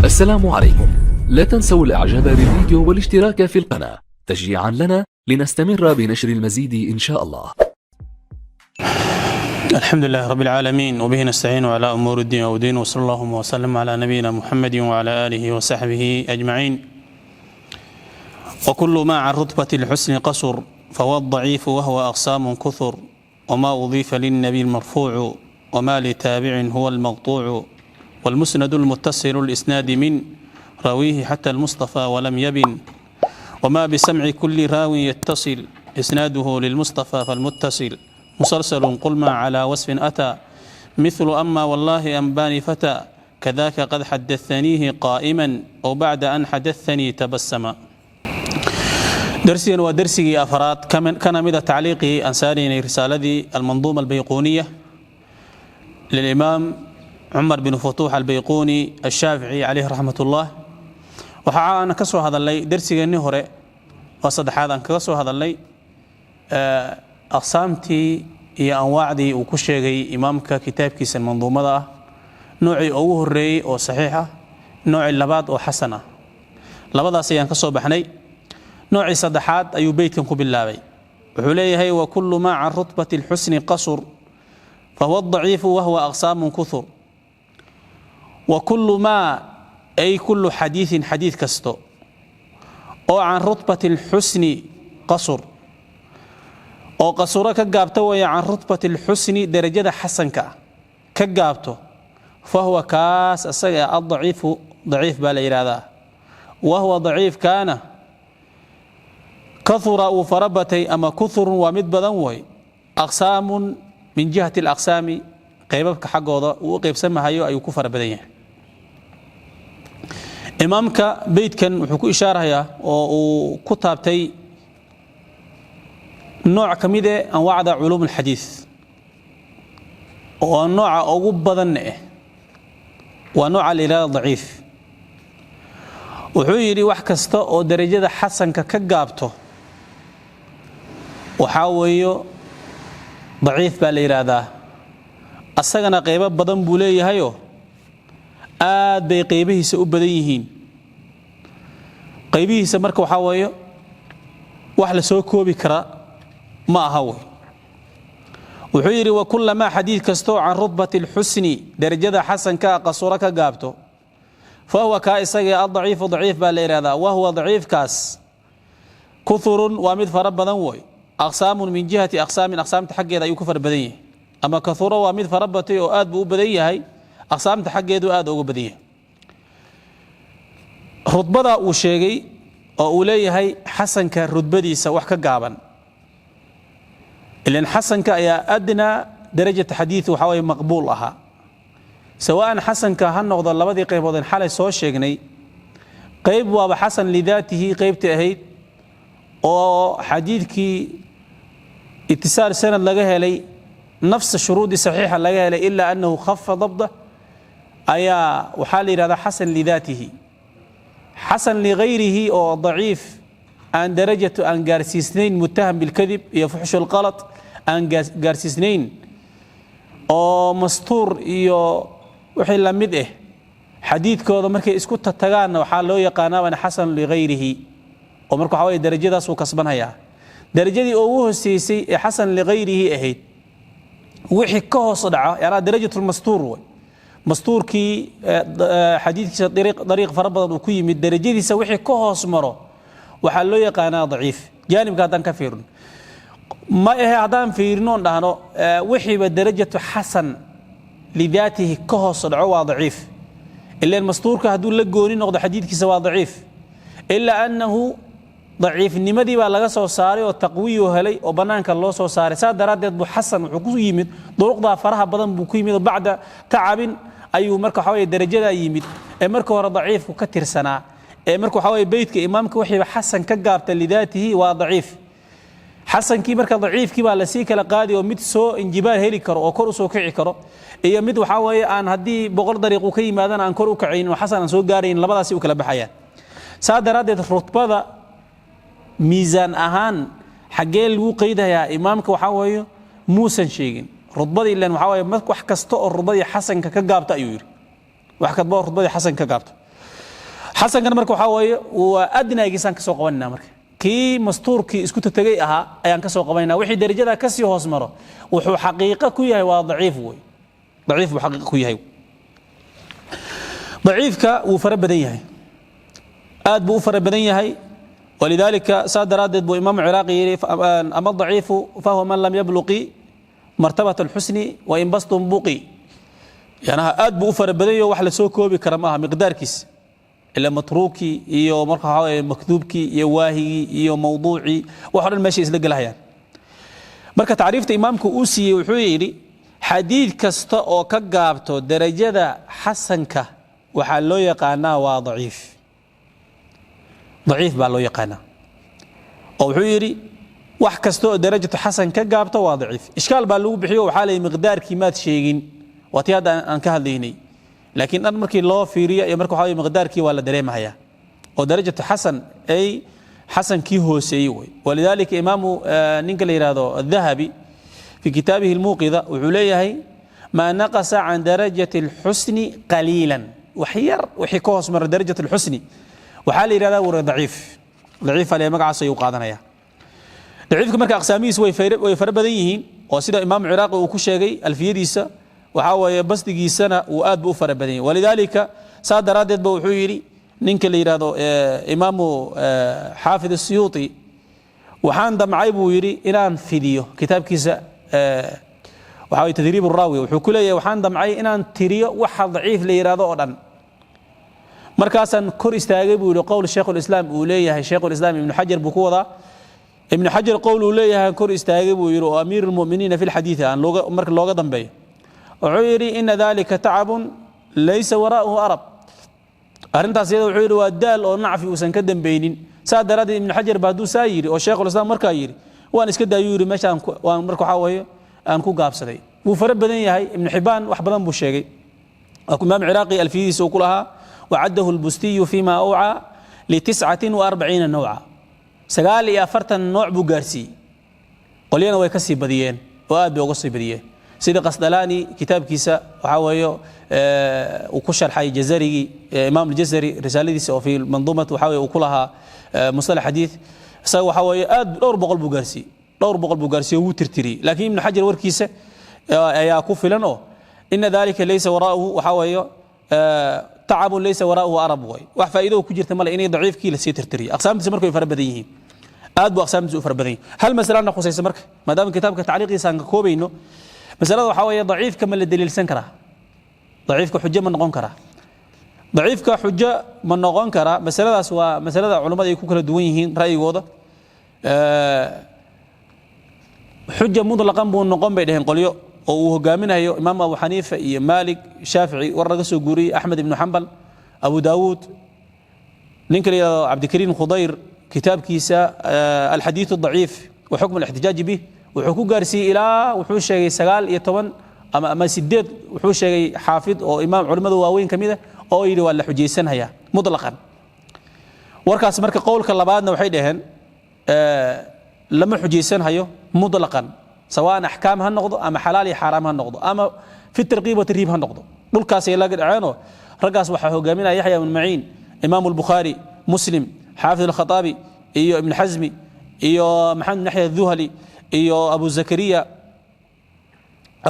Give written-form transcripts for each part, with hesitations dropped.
السلام عليكم. لا تنسوا الاعجاب بالفيديو والاشتراك في القناة تشجيعا لنا لنستمر بنشر المزيد إن شاء الله. الحمد لله رب العالمين وبه نستعين على أمور الدين والدين وصلى الله وسلم على نبينا محمد وعلى آله وصحبه أجمعين. وكل ما عن رتبة الحسن قصر فهو الضعيف وهو أقسام كثر، وما أضيف للنبي المرفوع وما لتابع هو المقطوع، والمسند المتصل الإسناد من راويه حتى المصطفى ولم يبن، وما بسمع كل راو يتصل إسناده للمصطفى فالمتصل مسلسل قل ما على وصف أتى، مثل أما والله أنباني فتى كذاك قد حدثنيه قائما أو بعد أن حدثني تبسما. درسي ودرسي أفراد كان مدى تعليقي أنساني رسالة المنظومة البيقونية للإمام عمر بن فتوح البيقوني الشافعي عليه رحمة الله. waxaa aan ka soo hadalay darsigeennii hore oo saddexaad aan kaga soo hadalay aqsaamtii iyo anwaacdii uu ku sheegay imaamka kitaabkiisa manduumada ah, noocii ugu horeeyay oo saxiix ah, noocii labaad oo xasan ah. labadaas ayaan ka soo baxnay. noocii saddexaad ayuu beydkan ku bilaabay. wuxuu leeyahay wa kullu ma an rutbati alhusni qasr fa huwa ad-da'if wa huwa aqsam kuthur, wa kullu ma أي كل حديث كستو أو عن رتبة الحسن قصر أو قصر كجابته ويا عن رتبة الحسن درجة حسن كجابته، فهو كاس السجع الضعيف ضعيف بالإرادة، وهو ضعيف كان كثر أو فربتي أما كثر ومد بدنوي أقسام من جهة الأقسام قيبك حق وضع وقيب سمها أي كفر بدنيه. imaamka beydkan wuxuu ku ishaarayaa oo uu ku taabtay nooc ka mid ah anwaacda culuum alxadiis oo nooca ugu badan waa nooca la dhaciif. wuxuu yiri wax kasta oo darajada xasanka ka gaabto waxa weeyo dhaciif baa la yiraahdaa. asagana qaybo badan buu leeyahay aad bay qaybihiisa u badan yihiin. qaybihiisa marka waxa weeyo wax la soo koobi kara ma aha. wuxuu yiri wa kullama hadith kasto aan rutbati alhusni darajada xasanka qasura ka gaabto fa huwa ka isaga dhaciif baa la yiraahdaa. wa huwa dhaciif kaas kuthurun wa mid fara badan way aqsaamun min jihati aqsaamta xaqeeda ayuu ku fara badan yahay, ama kathura waa mid fara batay oo aad buu u badan yahay aqsaamta xaqeedu aad ugu badan yahay. rutbada uu sheegay oo uu leeyahay xasanka rutbadiisa wax ka gaaban, ilan xasanka ayaa adna darajada xadiis waxa way maqbuul aha, sawaan xasanka ha noqdo labadii qaybood ee xalay soo sheegnay. qayb waa xasan lidaatihi qaybta ahayd oo xadiidkii ittisaal sanad laga helay nafs shuruudi saxiixa laga helay illa annahu khaffa dabda ayaa waxaa la yiraahdaa xasan lidaatihi. حسن لغيره أو ضعيف أن درجة أن جارسيسنين متهم بالكذب يفحش الغلط أن جارسيسنين أو مستور يو وحيل مده حديث كذا مركي اسكت تتجانا وحاله يقانا وأنا حسن لغيره ومركو حوالي درجة ده سو كسبنا هيا درجة دي أوه السيسي حسن لغيره أهيد وحي كه صدعة يعني درجة المستور مستور كي حديث طريق فربض وكي من الدرجة دي سويحي كهوس مرو وحلو يقانا ضعيف جانب قادان كفير ما إيه عدان فيرنون دهانو وحي بالدرجة حسن لذاته كهوس دعوة ضعيف إلا المستور كهدول لقوني نقض حديث كي سوا ضعيف إلا أنه ضعيف النمدي بقى سو ساري والتقوي وهلي وبنانك الله سو ساري ساد راد يدبو حسن وحقوق يمد طرق ضا فرها بدن بوكو يمد بعد تعب ayuu marka xaway darajada yimid ee marka hore dhaciif ku ka tirsanaa ee marka xaway beydka imaamka wixii xasan ka gaabta lidaatihi waa dhaciif. xasankii marka dhaciifkii baa la sii kala qaadi oo mid soo injibaar heli karo oo kor u soo kici karo iyo mid waxa weeye aan hadii boqol dariiq ka yimaadaan aan kor u kacayn oo xasan soo gaarayn, labadaas u kala baxayaan. saadaradeed rutbada miisaan ahaan xagee lagu qeydayaa imaamka waxa weeye muusan sheegin. رتبدي إلا وحاول wax kasta oo rutbadii xasanka ka gaabta ayuu yiri wax kadba rutbadii xasanka ka gaabta حسن كان مركو حاوي وأدنى جيسان كسوق قبلنا مرك كي مستور كي اسكت تجيئها أيان كسوق قبلنا وحي درجة كسي هوس مرة وحو حقيقة كويه وضعيف وي ضعيف وحقيقة كويه ضعيف كا وفرب بديه آد بو فرب بديه ولذلك ساد رادد بو إمام عراقي أما الضعيف فهو من لم يبلغ مرتبة الحسن وإن بسطن بقي يعني آد بو فرب بديه وحل سوكو بكرمها مقدار كيس إلا متروكي إيو مركا مكذوبكي إيو واهي إيو موضوعي وحول الماشي إسلق لها يعني مركا تعريفة إمامك أوسي وحويري حديث كستا أو كقابتو درجة حسنك وحالو يقانا وضعيف ضعيف بالو يقانا أو حويري wax kasto darajada xasan ka gaabto waa daciif iskaal baa lagu bixiyo waxa la miqdaarkii maad sheegin wati hada aan ka hadlaynay laakiin an markii loo fiiriyo iyo markii waxa miqdaarkii waa la dareemaya oo darajada xasan ay xasan ki hooseeyay way walidalika imaamu ninka la yiraahdo al-dhahabi fi kitaabihi al-muqidha wuxuu leeyahay ma naqasa an darajati al-husn qalilan waxyar wixii ka hoos mar darajada al-husn waxa la yiraahdaa waa daciif daciif ale magacaas ay u qaadanaya ضعيفك مركا أقساميس ويفربدين وسيدا إمام عراقي وكشيغي الفيديسا وحاوى بسدقي سنة وآد بوفربدين ولذلك ساد رادد بوحويري نينك اللي يرادو إمام حافظ السيوطي وحان دم عيبو يري إنان فيديو كتاب كيسا وحاوي تدريب الراوي وحكولي وحان دم عي إنان تيريو وحا ضعيف اللي يرادو أردن مركاسا كور استاقبوا لقول الشيخ الإسلام أوليه الشيخ الإسلام ابن حجر بكوضا ابن حجر قوله ليه كور استاجب ويرو أمير المؤمنين في الحديث عن لغة مرك اللغة ضمبي وعيري إن ذلك تعب ليس وراءه أرب أرنت سيد وعيري والدال أو نعفي وسنكدم بينين ساد رادي ابن حجر بهدو سايري والشيخ الإسلام مركا يري وأنا اسكدا يوري ماشي وأنا مركو حاوي أنكو قاب سدي وفرب بدني هاي ابن حبان وحبلان بوشيغي أكو إمام عراقي الفيس وكلها وعده البستي فيما أوعى ل49 نوعا سقال يا فرتن نوع بوغارسي قلينا way kasii badiyeen oo aad bay uga sii badiyeen sida qasdalaani kitabkiisa waxa weeyo uu ku sharxay jazarigi imaam al-jazari risaaladiisa oo fi mandumat waxa weeyo ku laha mustalah hadith isaga waxa weeyo aad dhowr boqol buugaarsi uu tirtiri laakiin ibn hajar warkiisa ayaa ku filan oo in dalika laysa waraahu waxa weeyo تعب ليس وراءه أرب وي وفائده كجرت ملا إني ضعيف كي لسي ترتري أقسام تسمرك يفربديه آد بأقسام يفربديه هل مثلا نقص يسمرك ما دام كتابك تعليقي سانكوبي إنه مثلا وحوي ضعيف كمل الدليل سنكره ضعيف كحجة من نقنكره ضعيف كحجة من نقنكره مثلا سوا مثلا علماء يكون كل دوينهين رأي وضع حجة مطلقا بون نقم بينهم قليو وهجامنا هي إمام أبو حنيفة مالك شافعي والرقص وجوري أحمد بن حنبل أبو داود ننكر يا عبد الكريم خضير كتاب كيسا الحديث الضعيف وحكم الاحتجاج به وحكم قارسي إلى وحوش شيء سجال يتوان أما سديد وحوش شيء حافظ أو إمام علماء واوين كمية أو يري ولا حجيسن هي مطلقا وركاس مرك قول كلا بعدنا وحيدهن لما حجيسن هيو مطلقا سواء أحكام هالنقض أما حلال حرام هالنقض أما في الترغيب والترهيب هالنقض دول كاس يلاقي عينه رقاص وحه جامنا يحيى بن معين إمام البخاري مسلم حافظ الخطابي إيو ابن حزمي إيو محمد نحيى الذهلي إيو أبو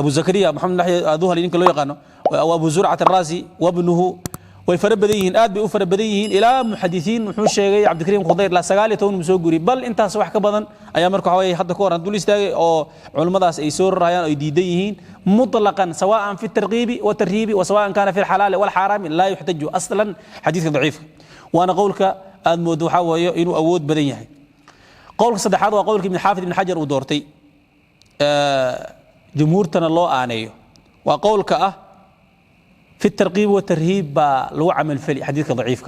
زكريا محمد نحيى الذهلي يمكن لو يقانو أو أبو زرعة الرازي وابنه ويفرب بديهن آد بيفرب بديهن إلى محدثين وحوش شيء عبد الكريم خضير لا سقال يتون مسوقري بل أنت صباح كبدن أيام مركو حوالي حتى كورة دول يستاجي أو علماء داس يسور ريان أو يديديهن مطلقا سواء في الترغيب والترهيب وسواء كان في الحلال والحرام لا يحتج أصلا حديث ضعيف وأنا قولك الموضوع هو إنه أود بدنيه قولك صدحات وقولك ابن حافظ بن حجر ودورتي جمهورتنا الله آنيه وقولك في الترغيب والترهيب لو عمل فلي حديثك ضعيف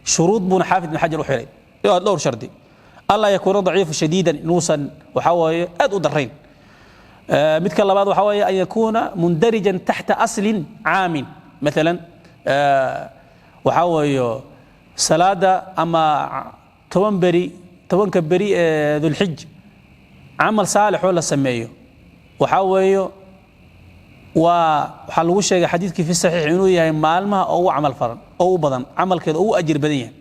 شروط بن حافظ بن حجر وحيرين دور شرطي الله يكون ضعيف شديدا نوصا وحوي أدو درين مثل بعض وحوي أن يكون مندرجا تحت أصل عام مثلا وحوي سلادة أما توان كبري ذو الحج عمل صالح ولا سميه وحوي waxaa lagu sheegay xadiidkii fi saxiix inuu yahay maalmaha ugu camal faran oo u badan camalkeeda ugu ajir badan yahay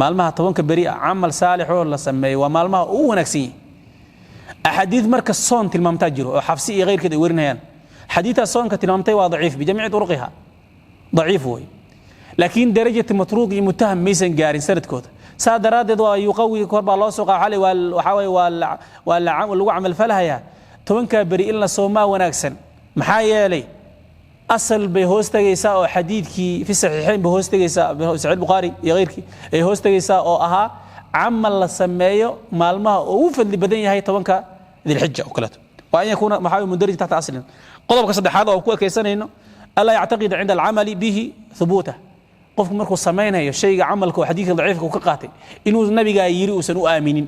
maalmaha 10 beri camal saalix oo la sameeyo waa maalmaha ugu wanaagsan yahay axaadiid marka soon tilmaamtaa jiro oo xafsi iyo qeyrkeed ay warinayaan xadiidta soonka tilmaamtay waa daciif bijamiic turuqiha daciif way laakiin darajada matruuq iyo mutaham maysan gaarin sanadkooda saadaradeed waa yuqawi korba loo soo qaxalay waxa way waa lagu camal falahaya 10 beri in la soomaa wanaagsan maxaa yeelay asal bay hoostagaysaa oo xadiidkii fi saxiixayn bay hoostagaysaa sahih bukhari iyo qeyrkii ay hoostagaysaa oo ahaa camal la sameeyo maalmaha ugu fadli badan yahay 10 dilxijja oo kale waa in yakuna maxaa mudarij taxta aslin qodobka saddexaad oo ku ekaysanayno alla yactaqid cinda al-amali bihi thubuta qofku markuu sameeynayo shayga camalka oo xadiidka daciifka uu ka qaatay inuu nabiga yiri uusan u aaminin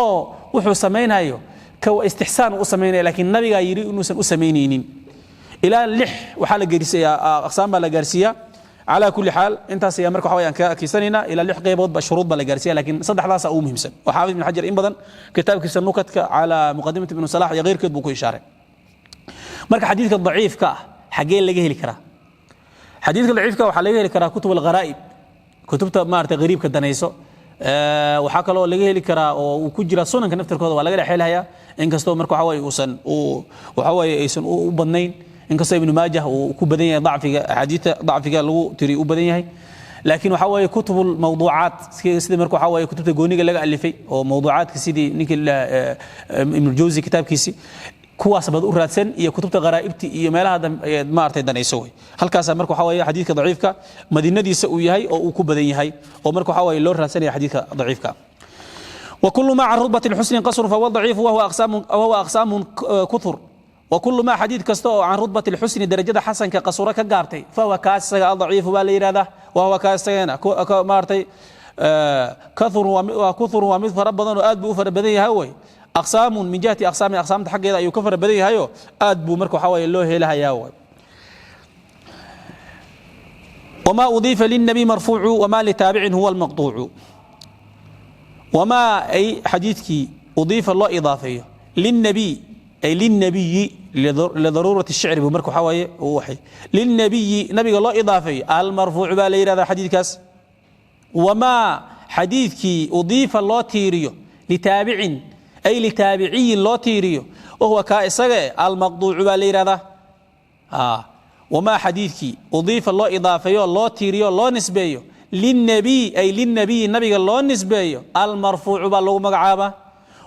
oo wuxuu sameeynayo ka istixsaan u sameeynayo laakiin nabiga yiri inuusan u sameeyneynin ila 6 waxa la gaarsiiyaa aqsaam baa la gaarsiiyaa على كل حال انت سيا marka waxa aan ka kiisanina ila 6 qaybood ba shuruud ba la gaarsiiyaa laakiin saddexdaas uu muhiimsan waxa ibn Hajar in badan kitaabkiisa nukatka ala muqaddimat ibn Salah iyo qeyrkeed buu ku ishaaray marka xadiidka daciifka xagee laga heli karaa xadiidka daciifka waxa laga heli karaa kutub al-gharaib kutubta maarta qariibka danayso waxa kale oo laga heli karaa oo uu ku jira sunanka naftirkooda waa laga dhaxeelaya in kasto marka waxa way uusan waxa way aysan u badnayn in kasto ibn Majah uu ku badan yahay dacfiga xadiidka dacfiga lagu tiri u badan yahay laakiin waxa way kutubul mawduucaat sida marka waxa way kutubta gooniga laga alifay oo mawduucaadka sidii ninka ibn Jawzi kitaabkiisi kuwaas bad u raadsan iyo kutubta qaraa'ibti iyo meelaha maartay danayso way halkaas marka waxa way xadiidka daciifka madinadiisa uu yahay oo uu ku badan yahay oo marka waxa way loo raadsanaya xadiidka daciifka وكل ما عن رتبة الحسن قصر فهو ضعيف وهو أقسام كثر وكل ما حديث كستو عن رتبة الحسن درجة حسن كقصورة كقابتي فهو كاس ضعيف بالإرادة وهو كاس مارتي كثر وكثر ومثل ربنا وآدبو فربدي هوي أقسام من جهة أقسام تحقق إذا يكفر بدي هيو آدبو مركو حوي الله لها ياوي وما أضيف للنبي مرفوع وما لتابع هو المقطوع وما أي حديثك أضيف الله إضافية للنبي أي للنبي لضرورة الشعر بمركو حوي ووحي للنبي نبي الله إضافية المرفوع بالي هذا حديث كاس وما حديثك أضيف الله تيريو لتابع أي لتابعي الله تيريو وهو كائسة المقطوع بالي هذا وما حديثك أضيف الله إضافية الله تيريو الله نسبيه للنبي أي للنبي النبي الله نسبيه المرفوع بالله مقعابة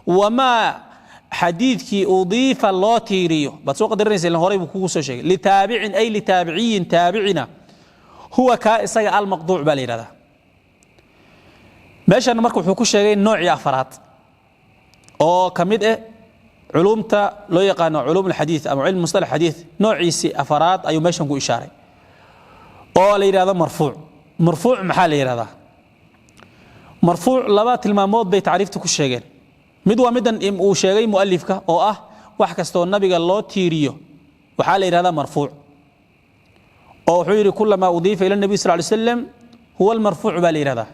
وما حديثك أضيف الله تيريو بس وقت الرئيس اللي هو بكوسو شيء لتابع أي لتابعي تابعنا هو كائسة المقطوع بالي هذا ماشي أنا مركو حكو شيء نوعي أفراد أو كميد علومتا لو يقانو علوم الحديث أو علم مصطلح الحديث نوعي سي أفراد أيو ماشي نقول إشارة أو لي هذا مرفوع محل هذا مرفوع لبات المامود بتعريفته كل شيء مدوا مدن أو شيء مؤلفك أو وحكستو النبي قال الله تيريو وحال هذا مرفوع أو حيري كل ما أضيف إلى النبي صلى الله عليه وسلم هو المرفوع بالي هذا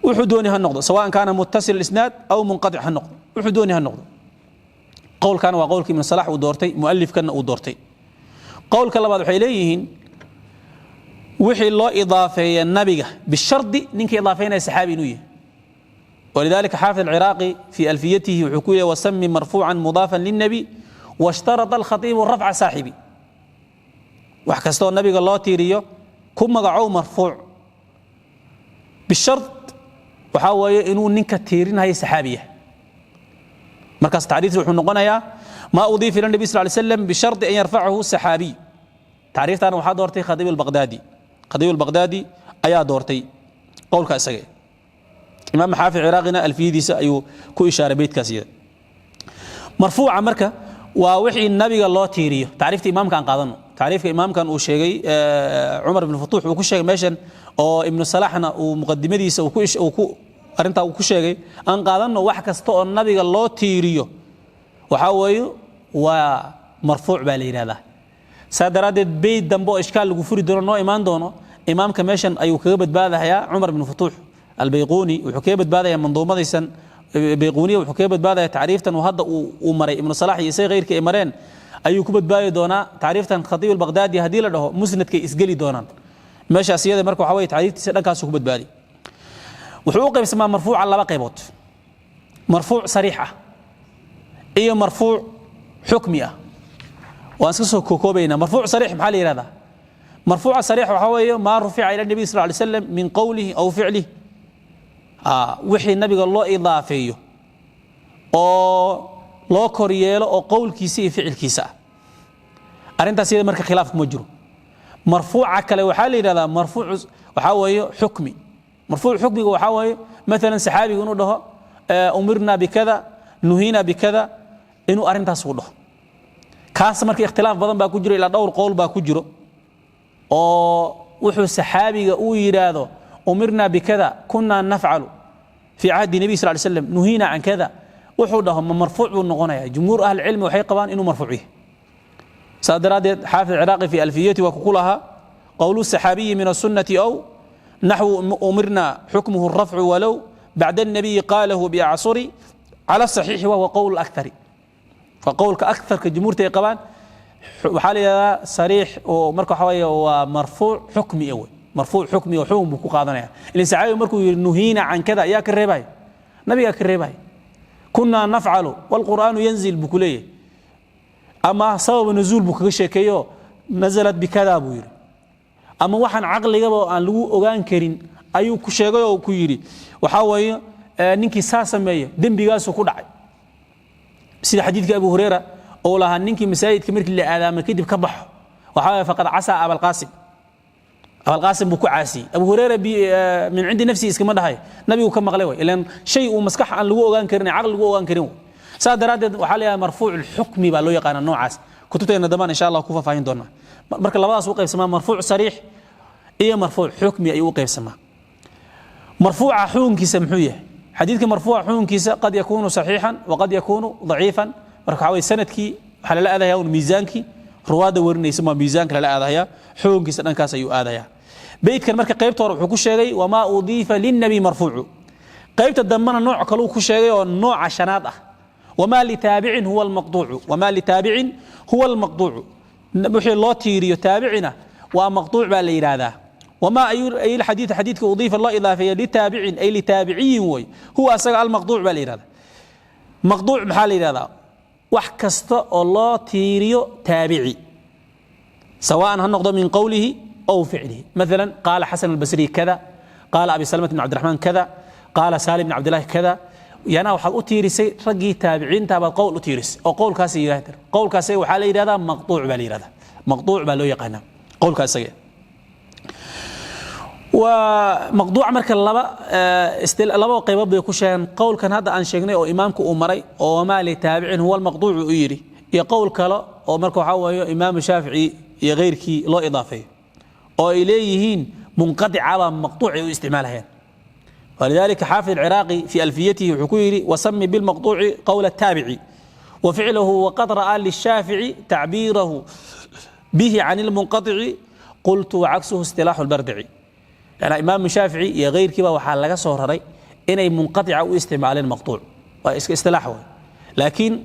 وحدوني هالنقطة سواء كان متصل الإسناد أو منقطع هالنقطة وحدوني هالنقطة قول كان وقولك من صلاح ودورتي مؤلف كان ودورتي قول كلا بعض حيليهن وحي الله إضافة النبي بالشرط نك إضافين السحابي نويه ولذلك حافظ العراقي في ألفيته وحكوية وسمي مرفوعا مضافا للنبي واشترط الخطيب الرفع صاحبي وحكستو النبي قال الله تيريو كم مقعو مرفوع بالشرط وحاول إنه نك تيرين هاي سحابية مركز تعريف وحنقنا ما أضيف إلى النبي صلى الله عليه وسلم بشرط أن يرفعه السحابي تعريف أنا وحا دورتي خطيب البغدادي أيا دورتي قول كأسجي إمام حافظ عراقنا الفيديس أيو كو إشارة بيت كاسية مرفوع مركة ووحي النبي الله تيريه تعريف إمام كان قاضنه تعريف إمام كان وشيء عمر بن الفتوح وكل شيء ماشن أو ابن صلاحنا ومقدمة ديس وكو أرنتا وكل شيء أن قاضنه وحكستو النبي الله تيريه وحاوي ومرفوع بالي هذا سادرادد بيت دنبو إشكال لغفوري دونو إيمان دونو إمام كماشن أيو كيبت باذا هيا عمر بن الفتوح البيقوني وحكيبت باذا يا منظومة ديسن بيقوني وحكيبت باذا تعريفتا وهذا ومري ابن صلاح يسي غير كإمرين ayuu ku badbaadi doonaa taariiftan khatiib al-Baghdadi hadii la dhaho musnadkay isgali doonaan meeshaas iyada marka waxa way taariiftiisa dhankaas ku badbaadi wuxuu u qaybsamaa marfuuca laba qaybood marfuuc sariix ah iyo marfuuc xukmi ah waan iska soo koobayna marfuuc sariix maxaa la yiraahdaa marfuuca sariix waxa weeye ma rufi'a ila nabi sallallahu alayhi wasallam min qawlihi aw fi'lihi wixii nabiga loo idaafeeyo oo loo koryeelo oo qowlkiisa iyo ficilkiisa arintaas iyada marka khilaaf kuma jiro marfuuca kale waxa la yiraahdaa marfuuc waxa weeye xukmi مرفوع حكمه وحاوي مثلا سحابي يقولوا ده أمرنا بكذا نهينا بكذا إنه أرنت صوده كاس مرك اختلاف بدن باكوجر إلى دور قول باكوجره أو وحو السحابي يقول هذا أمرنا بكذا كنا نفعل في عهد النبي صلى الله عليه وسلم نهينا عن كذا وحو ده مرفوع والنغنى جمهور أهل العلم وحي قبان إنه مرفوعه صادرات حافظ العراقي في ألفيته وكقولها قول السحابي من السنة أو نحو أمرنا حكمه الرفع ولو بعد النبي قاله بأعصري على الصحيح وهو قول الأكثر فقولك أكثر كجمهور تيقبان وحالي صريح ومركو حوية ومرفوع حكمي أول مرفوع حكمي وحكم بكو قاضنا اللي سعايه مركو نهينا عن كذا يا كريباي نبي يا كريباي كنا نفعل والقرآن ينزل بكليه أما سبب نزول بكشكيو نزلت بكذا بوير أما وحن عقليga aan lagu ogaan karin ayuu ku sheegay oo ku yiri waxa weeye ninkii saa sameeyay dambigaas ku dhacay sida xadiidka Abu Hurayra oo laha ninkii masaajidka markii la aadaamay kadib ka baxo waxa faqad asa Abul Qasim buu ku caasi Abu Hurayra min cindi nafsi iskama dhahay nabigu ka maqlay way ilaan shay uu maskax aan lagu ogaan karin aqal lagu ogaan karin saadaradeed waxa la marfuuc al-hukmi baa loo yaqaan noocaas kutubteena damaan insha Allah ku faafahin doona marka labadaas uu qaybsamaa marfuuc sariix iyo marfuuc xukmi ayuu qaybsamaa marfuuca xukunkiisa muxuu yahay xadiidka marfuuca xukunkiisa qad yakunu saxiixan wa qad yakunu dhaciifan marka waxa way sanadkii waxa la aadayaa miisaanki ruwaada warinaysa ma miisaanka la aadayaa xukunkiisa dhankaas ayuu aadayaa beedkan marka qaybta hore wuxuu ku sheegay wama udifa lin nabi marfuucu qaybta dambana nooc kale uu ku sheegay oo nooca shanaad ah wama li taabicin huwa al-maqtuucu wama li taabicin huwa al-maqtuucu وحي الله تيري تابعنا ومقطوع بالإرادة وما أي الحديث حديث أضيف الله إضافة لتابع أي لتابعي هو أسرع المقطوع بالإرادة مقطوع بحال الإرادة وحكست الله تيريو تابعي سواء هنقضى من قوله أو فعله مثلا قال حسن البصري كذا قال أبي سلمة بن عبد الرحمن كذا قال سالم بن عبد الله كذا يعني وحال أتيرسي رجي تابعين تابع قول أتيرس أو قول كاسي يهتر قول كاسي وحالي هذا مقطوع بالي هذا مقطوع بالو يقنا قول كاسي ومقطوع مرك اللبا لبا قيباب يكوشان قول كان هذا عن شيخنا أو إمامك أمري أو ما لتابعين هو المقطوع يري يقول كلا أو مركو حوا إمام الشافعي يغيرك لا إضافة أو إليهين منقطع على مقطوع استعمالها ولذلك حافظ العراقي في ألفيته حكيري وسمي بالمقطوع قول التابعي وفعله وقد رأى للشافعي تعبيره به عن المنقطع قلت وعكسه اصطلاح البردعي يعني إمام الشافعي يغير كبا وحال لغا صورري إني منقطع واستعمال المقطوع واستلاحه لكن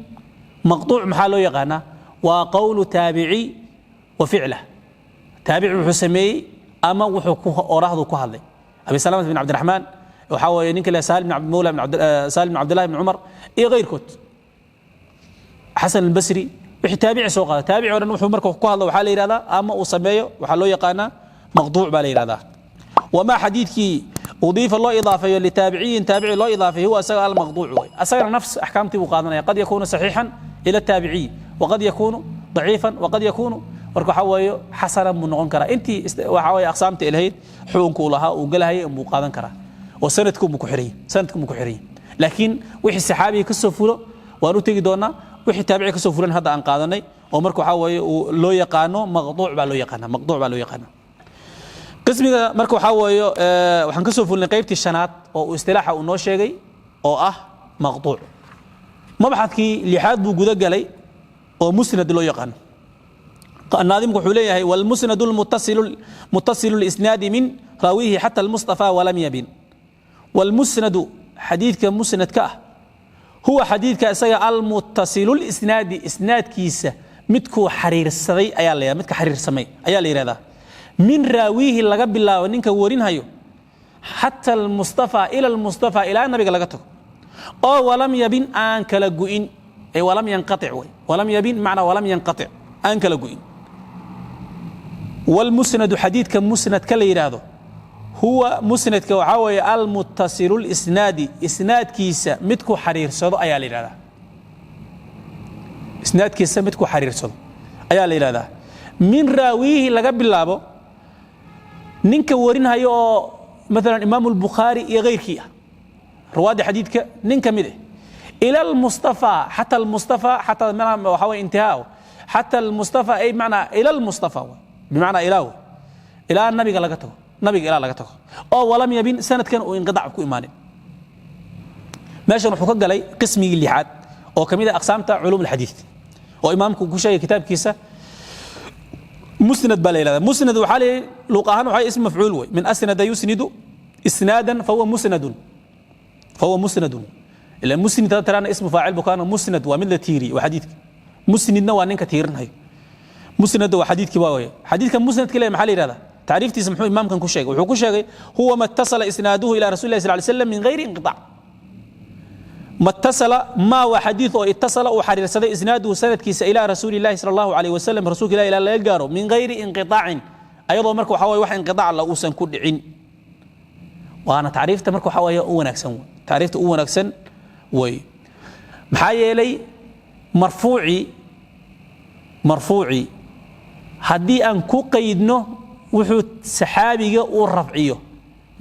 مقطوع محاله يغانا وقول تابعي وفعله تابع حسمي أما وحكوه أراهضه كهذا أبي سلامة بن عبد الرحمن وحاول ينكل سالم بن عبد المولى بن سالم بن عبد الله بن عمر إيه غير كت حسن البصري وحي تابع سوق تابع ورن وحو مركو كهذا وحال هذا أما وصبيه وحلو يقانا مقطوع بالي هذا وما حديثك أضيف الله إضافة لتابعين تابع الله إضافة هو أسأل المقطوع أسأل نفس أحكامتي وقاضنا قد يكون صحيحا إلى التابعي وقد يكون ضعيفا وقد يكون marka waxa weeyo xasana mu noqon kara intii waxa weeyo aqsaamta ilahayd xukunku lahaa oo galahay uu qaadan kara oo sanadku ku xiriy laakiin wixii saxaabi ka soo fulo waan u tagi doonaa wixii taabici ka soo fulan hadda aan qaadanay oo marka waxa weeyo loo yaqaano maqduuc baa loo yaqaana qismiga marka waxa weeyo waxaan ka soo fulnay qaybtii shanaad oo istilaaxa uu noo sheegay oo ah maqduuc mabxadkii lixaad buu guda galay oo musnad loo yaqaan الناظم كحوليه والمسند متصل الإسناد من راويه حتى المصطفى ولم يبن والمسند حديث كمسند كأه هو حديث كأسيا المتصل الإسناد إسناد كيسة midku xariirsaday ayaa la yiraahdaa midka xariirsamay ayaa la yiraahdaa min raawihi laga bilaabo ninka warinhayo hatta al-mustafa ila nabiga laga tago oo walam yabin aan kala gu'in ay walam yanqati' way walam yabin macna walam yanqati' aan kala gu'in wal musnad hadithka musnad kala yiraahdo huwa musnadka waxa weeye al-muttasil al-isnadi isnaadkiisa midku xariirsado ayaa la yiraahdaa isnaadkiisa midku xariirsado ayaa la yiraahdaa min raawihi laga bilaabo ninka warinhayo مثلا امام البخاري يا غيركي رواد حديثك نين كمده الى المصطفى حتى المصطفى حتى وحوي انتهاء حتى المصطفى اي معنى الى المصطفى بمعنى الى النبي لغته نبي الى لغته او ولم يبين سند كان انقطاع كو ايمان ماشي وحو كغلي قسمي اللحاد او كميده اقسامته علوم الحديث او امامكم كشي كتاب كيسه مسند بالإله مسند وحالي لقاهن وحي اسم مفعول وي من أسند يسند إسنادا فهو مسند إلا مسند ترانا اسم فاعل بكان مسند ومن تيري وحديث مسند نوع نين كثيرن هاي مسند وحديث كباوي حديث كان مسند كلا محلي هذا تعريف تسمحوا إمام كان كل شيء وحكوا شيء هو ما اتصل إسناده إلى رسول الله صلى الله عليه وسلم من غير انقطاع ما اتصل ما وحديث اتصل وحرر سد اسناده سند كيس الى رسول الله صلى الله عليه وسلم رسول الله الى لا يقارو من غير انقطاع ايضا marka waxa way wax inqiطاع la uusan ku dhicin waana taariifta marka waxa way u wanaagsan taariifta u wanaagsan way maxaa yeelay marfuuci hadii aan ku qaydno wuxuu saxaabiga uu rafciyo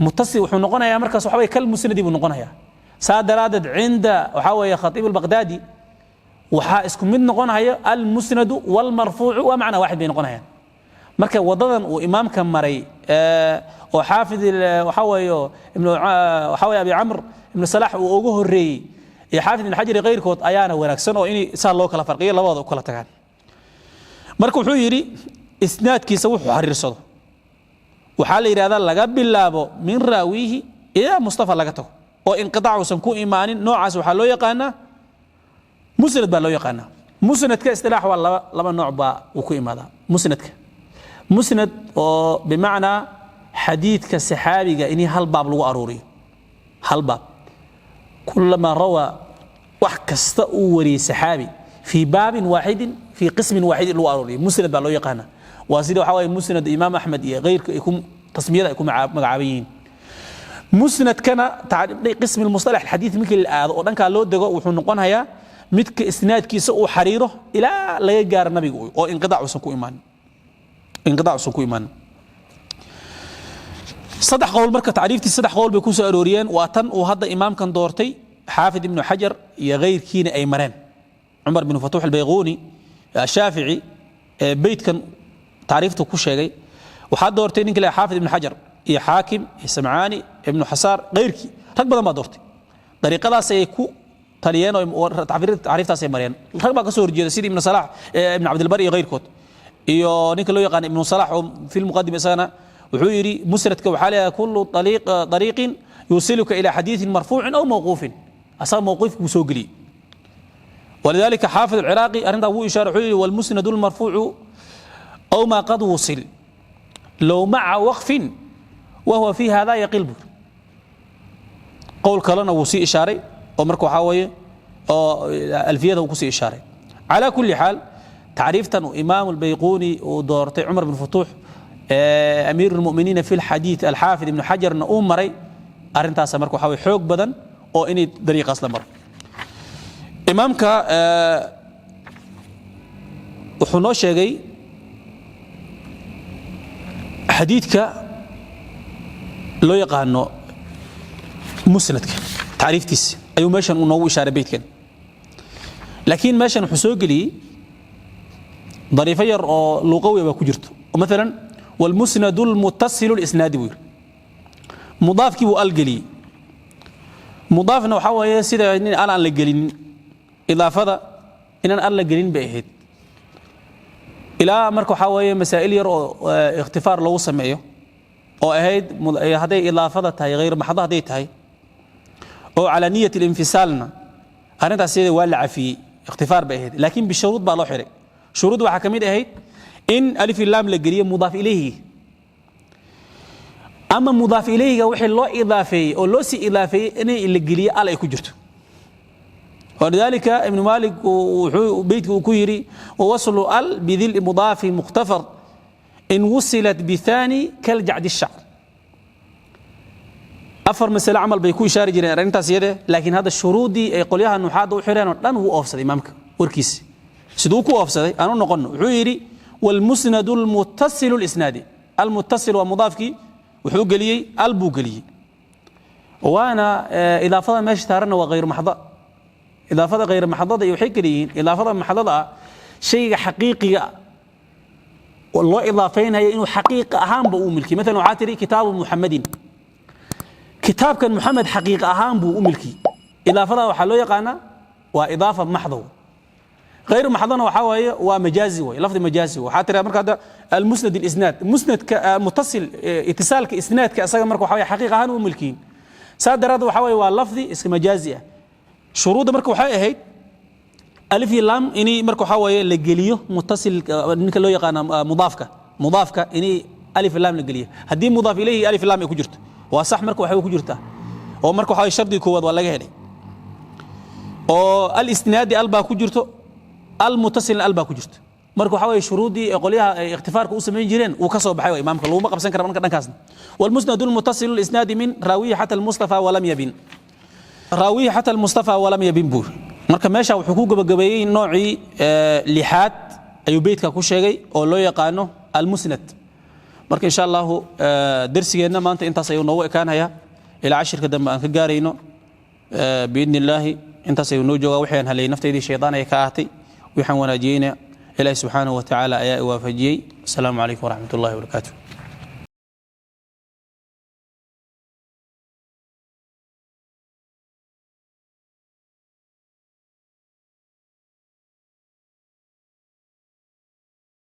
muttasil wuxuu noqonayaa markaas waxa way kal musnadi buu noqonayaa صادرات عند وحاوي خطيب البغدادي وحا اسكو مid noqonayo المسند والمرفوع ومعنى واحد بين noqonayan marka wadadan uu imaamka maray oo xaafid وحاوي ابي عمرو ابن صلاح uu ugu horeeyay ee xaafid ibn xajar qeyrkood ayaana wanaagsan oo in saa loo kala farqiyo labada kala tagaan marka wuxuu yiri isnaadkiisa wuxuu xariirsado waxa la yiraahdaa laga bilaabo min raawihi ila mustafa laga tago oo inqiطاع san ku imaanin noocaas waxa loo yaqaana musnad baa loo yaqaana musnadka istilaax waa laba nooc baa uu ku imaada musnad oo bimaana xadiidka saxaabiga in hal baab lagu aruuriyo hal baab kullama rawa wax kasta uu wari saxaabi fi baabin waahid fi qism waahid lagu aruuriyo musnad baa loo yaqaana waa sida waxa way musnad imaam ahmed iyo غيرك ikum tasmiyada ikum magacaabiyin مسند كان قسم المصطلح الحديث مثل الآذ ودنك لو دغو وحو نقونهيا midka isnaadkiisa uu xariiro ila laga gaar nabiga oo inqidaa usan ku iman saddex qowl marka taariifti saddex qowl bay ku soo arooriyeen waa tan uu hadda imaamkan doortay xaafid ibn xajar iyo غيرkiina ay mareen umar ibn fatuh al-bayghuni shaafi'i beedkan taariiftu ku sheegay waxa doortay ninka la xaafid ibn xajar iyo xaakim ismaani ibn xasaar غيرki rag badan baa doortay dariiqadaas ay ku taliyeen oo taariiftaas ay mareen rag baa ka soo horjeeday sidii ibn salaah ibn abd al-bari iyo غيرkood iyo ninka loo yaqaan ibn salaah fi al-muqaddim isana wuxuu yiri musnadka waxa leeyahay kullu tariiqin yusiluka ila hadith marfu' aw mawquf asal mawqif ku soo gali ولذلك حافظ العراقي أرنده هو إشارة والمسند المرفوع أو ما قد وصل لو مع وقف وهو في هذا يقلب قول كلنا وسي إشاري ومركو حاوية ألفية وكسي إشاري على كل حال تعريفة إمام البيقوني ودورتي عمر بن فتوح أمير المؤمنين في الحديث الحافظ ابن حجر نقوم مري أرنتاسا مركو حاوي حوق بدن أو إني طريق أصلا مر إمامك وحنو شيغي حديثك لو يقانو مسندك تعريفتيس ايو ماشان ونو اشاره بيتكن لكن ماشان حسوق لي ضريفير او لغوي با كجرتو مثلا والمسند المتصل الاسناد وير مضاف كي والقلي مضافنا waxa weeye sida in aan la gelin idaafada inaan aan la gelin baahid ila marka waxa weeye masaa'il yar oo ikhtifaar lagu sameeyo oo ahayd haday idaafada tahay غير maxda haday tahay oo ala niyat al-infisaalna arinta sida waa la cafi ikhtifaar baahid laakiin bi shuruud baa loo xiray shuruud waxaa ka mid ahayd in alif iyo laam la geliyo mudaaf ilayhi ama mudaaf ilayhiga wixii loo idaafeeyey oo loo sii idaafeeyey in la geliyo al ay ku jirto ولذلك ابن مالك بيته كيري ووصل ال بذي المضاف مختفر إن وصلت بثاني كالجعد الشعر أفر مثل عمل بيكون شارج رنت سيده لكن هذا الشروط دي يقولها إنه حاد وحران لن هو أفسد إمامك وركيس سدوكو أفسد أنا نقول عيري والمسند المتصل الإسنادي المتصل ومضافك وحوق لي البوق لي وأنا إذا فضل ما اشتهرنا وغير محضر إضافة غير محضرة يحق لي إضافة محضرة شيء حقيقي والله إضافين هي إنه حقيقة أهم بأم ملكي مثلا عاتري كتاب محمد كتاب كان محمد حقيقة أهم بأم ملكي إضافة وحلو يقانا وإضافة محضرة غير محضرة وحاوية ومجازي لفظ مجازي وحاتري أمرك هذا المسند الإسناد مسند متصل اتصال كإسناد كأساق أمرك وحاوية حقيقة أهم بأم ملكي سادر هذا وحاوية واللفظي اسم مجازية شروط مركو waxay ahayd alif iyo lam inii markuu xawaaye la geliyo muttasil ninka loo yaqaan mudaafka inii alif iyo lam la geliyo hadii mudaaf ilayhi alif iyo lam ay ku jirto waa sax markuu waxay ku jirtaa oo markuu waxay shardi koowaad waa laga helay oo al istinadi alba ku jirto al muttasil alba ku jirto markuu waxay shuruudi qoliyaha ikhtifaarka u sameeyeen jireen uu ka soo baxay imaamka lagu ma qabsan kara marka dhankaasna wal musnad al muttasil al isnadi min rawi hatta al mustafa wa lam yabin راويه حتى المصطفى ولم يبين بور marka meesha wuxuu ku gabagabeeyay noocii lixaad ayuu beedka ku sheegay oo loo yaqaano al-musnad marka insha Allah darsigeena maanta intaas ayuu noo ekaanaya ila 10ka dambe aan ka gaarayno biidnillah intaas ayuu noo jooga waxaan halay nafteedii shaydaan ay ka ahatay waxaan wanaajiyayna ilaahay subhanahu wa ta'ala ayaa waafajiyay assalamu alaykum wa rahmatullahi wa barakatuh